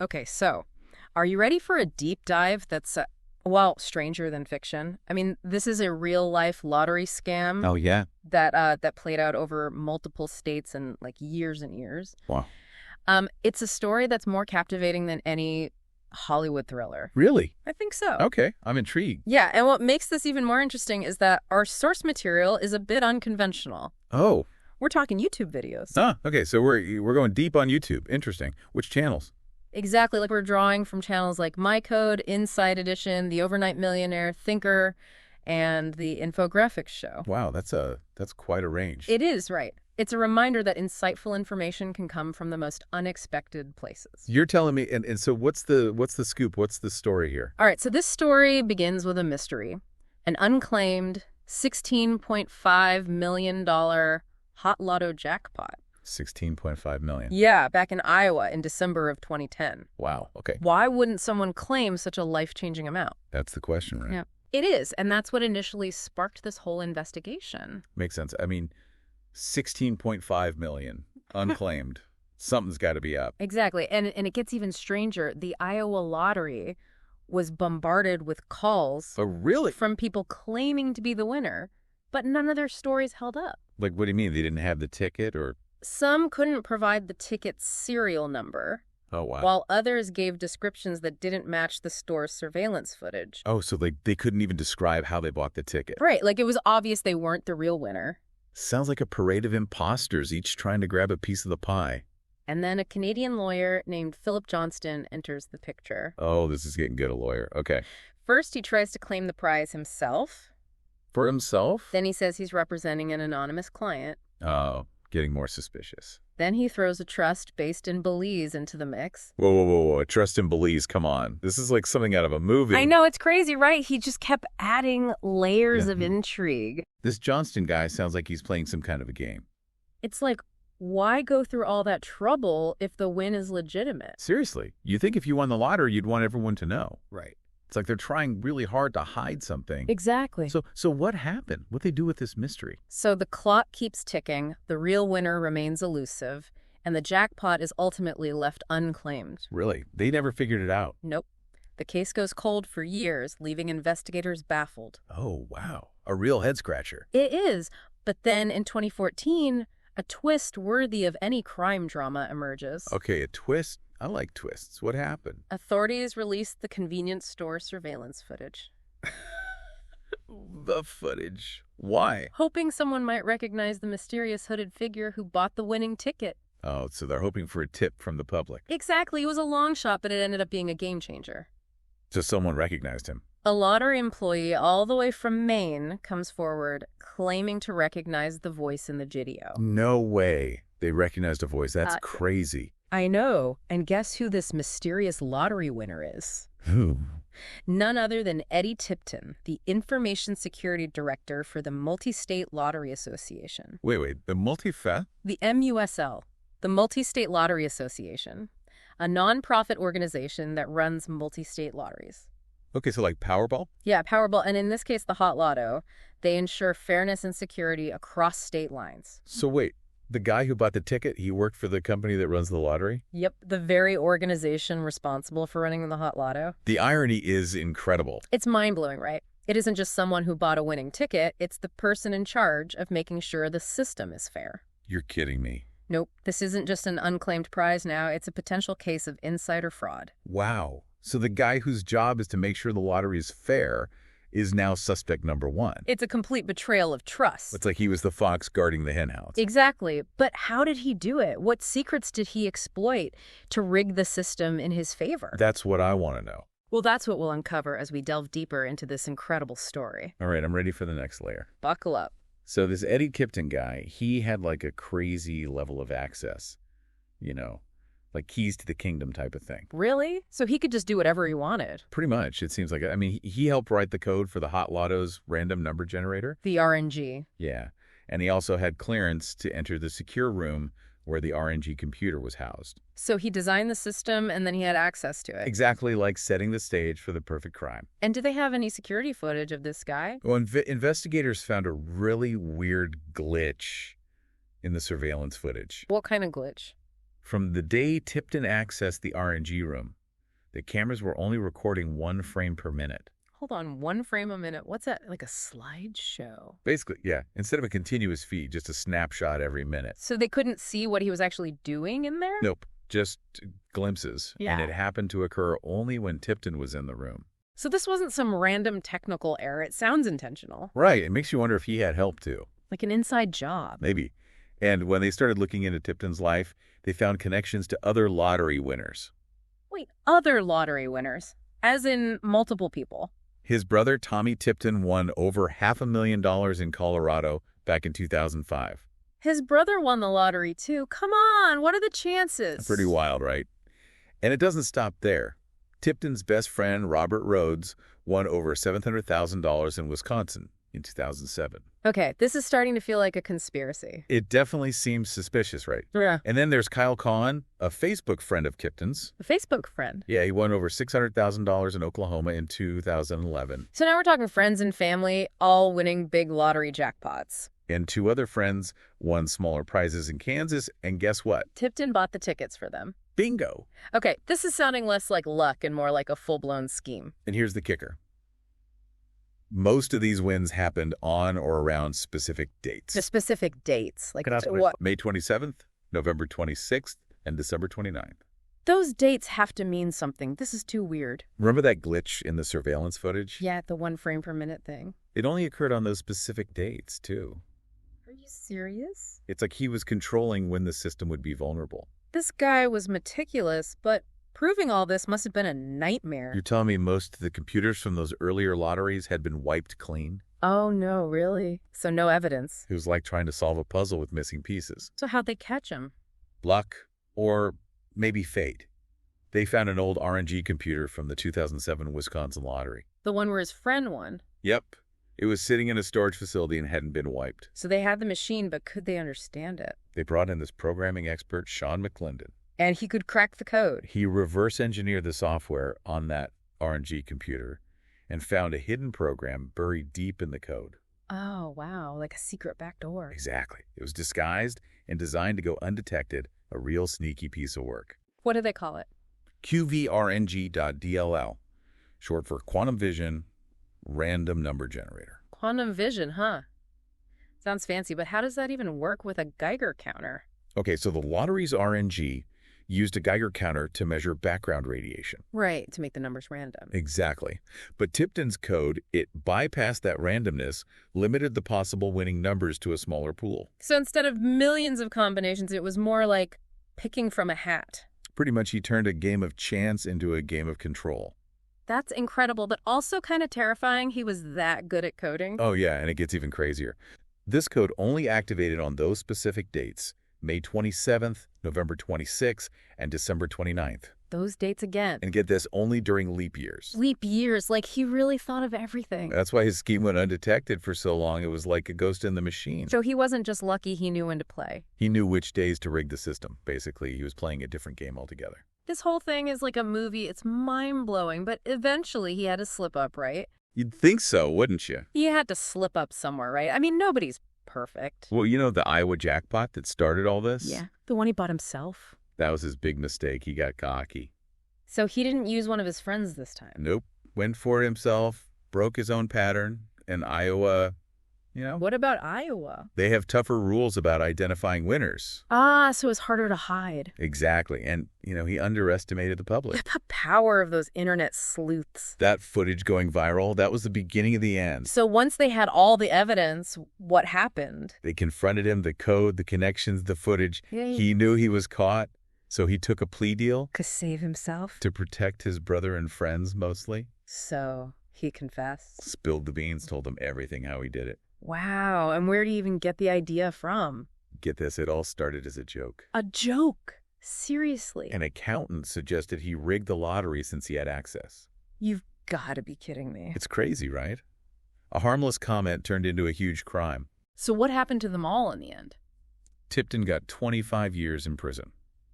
Okay, so are you ready for a deep dive that's, well, stranger than fiction? I mean, this is a real-life lottery scam Oh, yeah? that played out over multiple states and like years and years. Wow. It's a story that's more captivating than any Hollywood thriller. Really? I think so. Okay, I'm intrigued. Yeah, and what makes this even more interesting is that our source material is a bit unconventional. Oh. We're talking YouTube videos. Okay, so we're going deep on YouTube. Interesting. Which channels? Exactly, like we're drawing from channels like My Code, Inside Edition, The Overnight Millionaire, Thinker, and The Infographics Show. Wow, that's quite a range. It is, right. It's a reminder that insightful information can come from the most unexpected places. You're telling me, and so what's the scoop? What's the story here? All right, so this story begins with a mystery. An unclaimed $16.5 million hot lotto jackpot. 16.5 million. Yeah, back in Iowa in December of 2010. Wow, okay. Why wouldn't someone claim such a life-changing amount? That's the question, right? Yeah. It is, and that's what initially sparked this whole investigation. Makes sense. I mean, 16.5 million unclaimed. Something's got to be up. Exactly, and it gets even stranger. The Iowa lottery was bombarded with calls Oh, really? from people claiming to be the winner, but none of their stories held up. Like, what do you mean? They didn't have the ticket or? Some couldn't provide the ticket's serial number, Oh, wow. while others gave descriptions that didn't match the store's surveillance footage. Oh, so they couldn't even describe how they bought the ticket. Right, like it was obvious they weren't the real winner. Sounds like a parade of imposters, each trying to grab a piece of the pie. And then a Canadian lawyer named Philip Johnston enters the picture. Oh, this is getting good, a lawyer. Okay. First, he tries to claim the prize himself. For himself? Then he says he's representing an anonymous client. Oh, getting more suspicious. Then he throws a trust based in Belize into the mix. Whoa, whoa, whoa, whoa. Trust in Belize, come on. This is like something out of a movie. I know, it's crazy, right? He just kept adding layers Yeah. of intrigue. This Johnston guy sounds like he's playing some kind of a game. It's like, why go through all that trouble if the win is legitimate? Seriously, you think if you won the lottery, you'd want everyone to know. Right. It's like they're trying really hard to hide something. Exactly. So what happened? What'd they do with this mystery? So the clock keeps ticking, the real winner remains elusive, and the jackpot is ultimately left unclaimed. Really? They never figured it out. Nope. The case goes cold for years, leaving investigators baffled. Oh, wow. A real head-scratcher. It is. But then in 2014, a twist worthy of any crime drama emerges. Okay, a twist? I like twists. What happened? Authorities released the convenience store surveillance footage, The footage. Why? hoping someone might recognize the mysterious hooded figure who bought the winning ticket. Oh, so they're hoping for a tip from the public. Exactly. It was a long shot, but it ended up being a game changer. So someone recognized him. A lottery employee all the way from Maine comes forward claiming to recognize the voice in the video. No way. They recognized a voice. That's Uh, crazy. I know. And guess who this mysterious lottery winner is? Who? None other than Eddie Tipton, the Information Security Director for the Multi-State Lottery Association. Wait. The multi-fat? The MUSL, the Multi-State Lottery Association, a nonprofit organization that runs multi-state lotteries. Okay, so like Powerball? Yeah, Powerball, and in this case, the Hot Lotto. They ensure fairness and security across state lines. So wait, the guy who bought the ticket, he worked for the company that runs the lottery? Yep, the very organization responsible for running the Hot Lotto. The irony is incredible. It's mind-blowing, right? It isn't just someone who bought a winning ticket, it's the person in charge of making sure the system is fair. You're kidding me. Nope, this isn't just an unclaimed prize now, it's a potential case of insider fraud. Wow. So the guy whose job is to make sure the lottery is fair is now suspect number one. It's a complete betrayal of trust. It's like he was the fox guarding the henhouse. Exactly. But how did he do it? What secrets did he exploit to rig the system in his favor? That's what I want to know. Well, that's what we'll uncover as we delve deeper into this incredible story. All right, I'm ready for the next layer. Buckle up. So this Eddie Tipton guy, he had like a crazy level of access, like keys to the kingdom type of thing. Really? So he could just do whatever he wanted? Pretty much, it seems like. I mean, he helped write the code for the Hot Lotto's random number generator. The RNG. Yeah, and he also had clearance to enter the secure room where the RNG computer was housed. So he designed the system and then he had access to it. Exactly like setting the stage for the perfect crime. And do they have any security footage of this guy? Well, investigators found a really weird glitch in the surveillance footage. What kind of glitch? From the day Tipton accessed the RNG room, the cameras were only recording 1 frame per minute. Hold on, 1 frame a minute. What's that? Like a slideshow? Basically, yeah, instead of a continuous feed, just a snapshot every minute. So they couldn't see what he was actually doing in there? Nope, just glimpses. Yeah. And it happened to occur only when Tipton was in the room. So this wasn't some random technical error. It sounds intentional. Right, it makes you wonder if he had help too. Like an inside job. Maybe. And when they started looking into Tipton's life, they found connections to other lottery winners. Wait, other lottery winners? As in multiple people? His brother, Tommy Tipton, won over $500,000 in Colorado back in 2005. His brother won the lottery too. Come on, what are the chances? Pretty wild, right? And it doesn't stop there. Tipton's best friend, Robert Rhodes, won over $700,000 in Wisconsin in 2007. Okay, this is starting to feel like a conspiracy. It definitely seems suspicious, right? Yeah. And then there's Kyle Kahn, a Facebook friend of Tipton's. A Facebook friend. Yeah, he won over $600,000 in Oklahoma in 2011. So now we're talking friends and family all winning big lottery jackpots. And 2 other friends won smaller prizes in Kansas, and guess what? Tipton bought the tickets for them. Bingo! Okay, this is sounding less like luck and more like a full-blown scheme. And here's the kicker. Most of these wins happened on or around specific dates. The specific dates, like What? what? May 27th, November 26th, and December 29th. Those dates have to mean something. This is too weird. Remember that glitch in the surveillance footage? Yeah, the 1 frame per minute thing. It only occurred on those specific dates, too. Are you serious? It's like he was controlling when the system would be vulnerable. This guy was meticulous, but proving all this must have been a nightmare. You're telling me most of the computers from those earlier lotteries had been wiped clean? Oh, no, really? So no evidence. It was like trying to solve a puzzle with missing pieces. So how'd they catch him? Luck, or maybe fate. They found an old RNG computer from the 2007 Wisconsin lottery. The one where his friend won. Yep. It was sitting in a storage facility and hadn't been wiped. So they had the machine, but could they understand it? They brought in this programming expert, Sean McClendon. And he could crack the code. He reverse engineered the software on that RNG computer and found a hidden program buried deep in the code. Oh, wow, like a secret backdoor. Exactly. It was disguised and designed to go undetected, a real sneaky piece of work. What do they call it? QVRNG.dll, short for Quantum Vision Random Number Generator. Quantum vision, huh? Sounds fancy, but how does that even work with a Geiger counter? Okay, so the lottery's RNG used a Geiger counter to measure background radiation. Right, to make the numbers random. Exactly. But Tipton's code, it bypassed that randomness, limited the possible winning numbers to a smaller pool. So instead of millions of combinations, it was more like picking from a hat. Pretty much he turned a game of chance into a game of control. That's incredible, but also kind of terrifying. He was that good at coding. Oh yeah, and it gets even crazier. This code only activated on those specific dates, May 27th, November 26th, and December 29th. Those dates again. And get this, only during leap years. Leap years, like he really thought of everything. That's why his scheme went undetected for so long. It was like a ghost in the machine. So he wasn't just lucky, he knew when to play. He knew which days to rig the system. Basically, he was playing a different game altogether. This whole thing is like a movie. It's mind-blowing, but eventually he had to slip up, right? You'd think so, wouldn't you? He had to slip up somewhere, right? I mean, nobody's perfect. Well, you know the Iowa jackpot that started all this? Yeah, the one he bought himself. That was his big mistake. He got cocky. So he didn't use one of his friends this time. Nope. Went for it himself, broke his own pattern, and Iowa, What about Iowa? they have tougher rules about identifying winners. Ah, so it's harder to hide. Exactly. And, he underestimated the public. The power of those internet sleuths. That footage going viral, that was the beginning of the end. So once they had all the evidence, what happened? They confronted him, the code, the connections, the footage. Yay. He knew he was caught, so he took a plea deal To save himself? to protect his brother and friends mostly. So he confessed. Spilled the beans, told them everything how he did it. Wow, and where do you even get the idea from? Get this, it all started as a joke. A joke? Seriously? An accountant suggested he rigged the lottery since he had access. You've got to be kidding me. It's crazy, right? A harmless comment turned into a huge crime. So what happened to them all in the end? Tipton got 25 years in prison.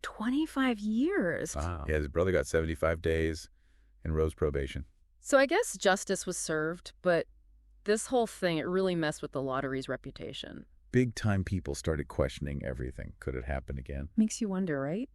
25 years? Wow. Yeah, his brother got 75 days and Rose probation. So I guess justice was served, but this whole thing, it really messed with the lottery's reputation. Big-time people started questioning everything. Could it happen again? Makes you wonder, right?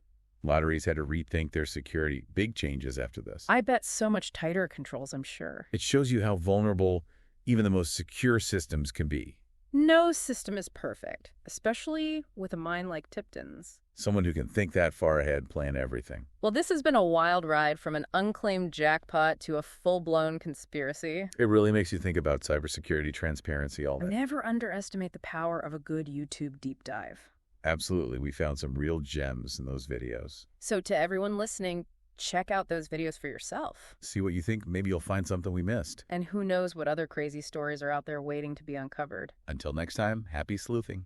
Lotteries had to rethink their security. Big changes after this. I bet so much tighter controls, I'm sure. It shows you how vulnerable even the most secure systems can be. No system is perfect, especially with a mind like Tipton's. Someone who can think that far ahead, plan everything. Well, this has been a wild ride from an unclaimed jackpot to a full-blown conspiracy. It really makes you think about cybersecurity, transparency, all that. Never underestimate the power of a good YouTube deep dive. Absolutely. We found some real gems in those videos. So to everyone listening, check out those videos for yourself. See what you think. Maybe you'll find something we missed. And who knows what other crazy stories are out there waiting to be uncovered. Until next time, happy sleuthing.